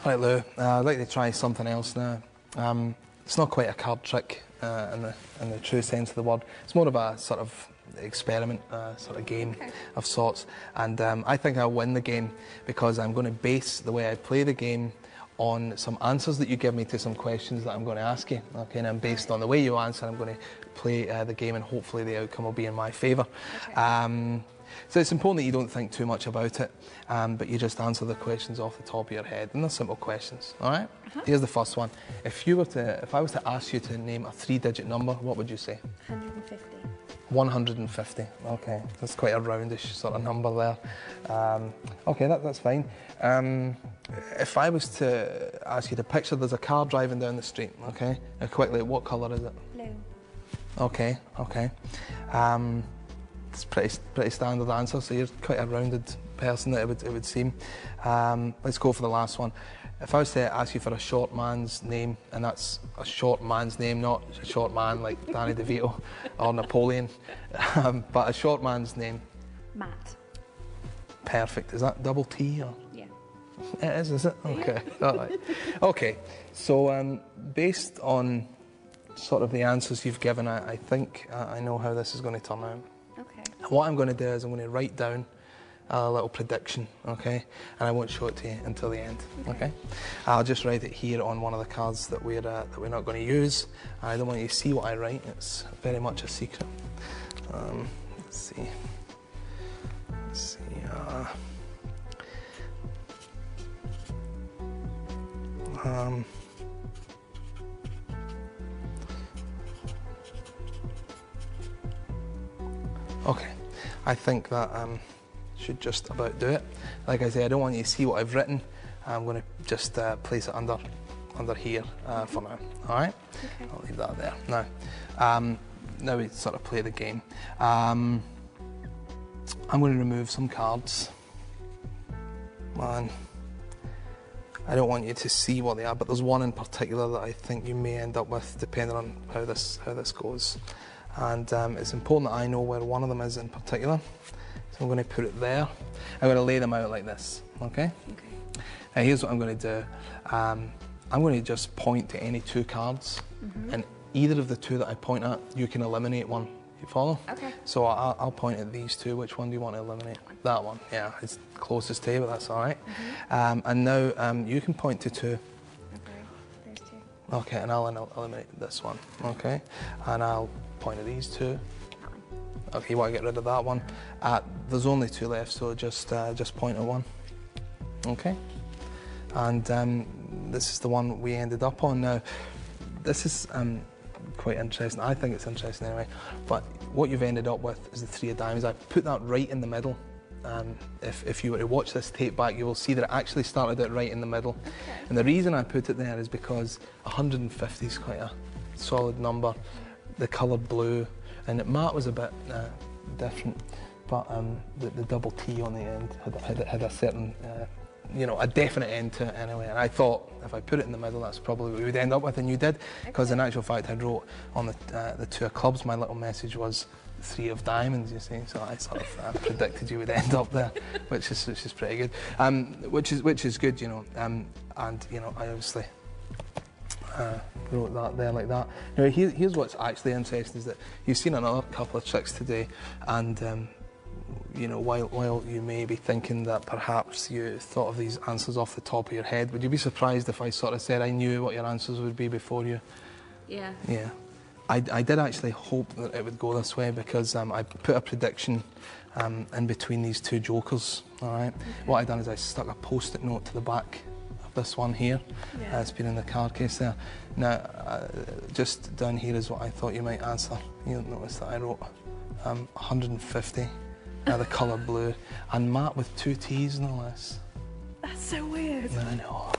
Right, Lou, I'd like to try something else now. It's not quite a card trick in the true sense of the word. It's more of a sort of experiment, sort of game of sorts. And I think I'll win the game because I'm going to base the way I play the game on some answers that you give me to some questions that I'm going to ask you. Okay, and based on the way you answer, I'm going to play the game, and hopefully the outcome will be in my favour. Okay. So it's important that you don't think too much about it, but you just answer the questions off the top of your head, and they're simple questions. All right? Here's the first one. If I was to ask you to name a 3-digit number, what would you say? 150. 150. Okay, that's quite a roundish sort of number there. Okay, that's fine. If I was to ask you to picture there's a car driving down the street, okay? Now quickly, what colour is it? Blue. Okay. It's pretty standard answer, so you're quite a rounded person, it would seem. Let's go for the last one. If I was to ask you for a short man's name, and that's a short man's name, not a short man like Danny DeVito or Napoleon, but a short man's name. Matt. Perfect. Is that double T or? Yeah. It is it? Okay. All right. Okay. So based on sort of the answers you've given, I think I know how this is going to turn out. Okay. What I'm going to do is I'm going to write down a little prediction, okay? And I won't show it to you until the end, okay? I'll just write it here on one of the cards that we're not going to use. I don't want you to see what I write. It's very much a secret. Let's see. Okay, I think that should just about do it. Like I say, I don't want you to see what I've written. I'm going to just place it under here for now. All right? Okay. I'll leave that there. Now we sort of play the game. I'm going to remove some cards. Man, I don't want you to see what they are, but there's one in particular that I think you may end up with, depending on how this goes. And it's important that I know where one of them is in particular. So I'm going to put it there. I'm going to lay them out like this, okay? Okay. Now here's what I'm going to do. I'm going to just point to any two cards, and either of the two that I point at, you can eliminate one. You follow? Okay. So I'll point at these two. Which one do you want to eliminate? That one. Yeah, it's closest to you, but that's all right. And now you can point to two. Okay, there's two. Okay, and I'll eliminate this one. Okay, and I'll point at these two. Okay, you want to get rid of that one. There's only two left, so just point at one. Okay, and this is the one we ended up on. Now, this is quite interesting. I think it's interesting anyway. But what you've ended up with is the 3 of diamonds. I put that right in the middle. If you were to watch this tape back, you will see that it actually started out right in the middle. Okay. And the reason I put it there is because 150 is quite a solid number. The colour blue, and matte was a bit different, but the double T on the end had a certain, a definite end to it anyway. And I thought if I put it in the middle, that's probably what we would end up with, and you did, because in actual fact I wrote on the 2 of clubs, my little message was 3 of diamonds, you see, so I sort of predicted you would end up there, which is pretty good, which is good, and I obviously wrote that there like that. Now here's what's actually interesting is that you've seen another couple of tricks today, and while you may be thinking that perhaps you thought of these answers off the top of your head, would you be surprised if I sort of said I knew what your answers would be before you? Yeah. Yeah. I did actually hope that it would go this way, because I put a prediction in between these two jokers, all right? Okay. What I've done is I stuck a post-it note to the back of this one here. Yeah. It's been in the card case there. Now, just down here is what I thought you might answer. You'll notice that I wrote 150, the colour blue, and matte with 2 T's no less. That's so weird. I know.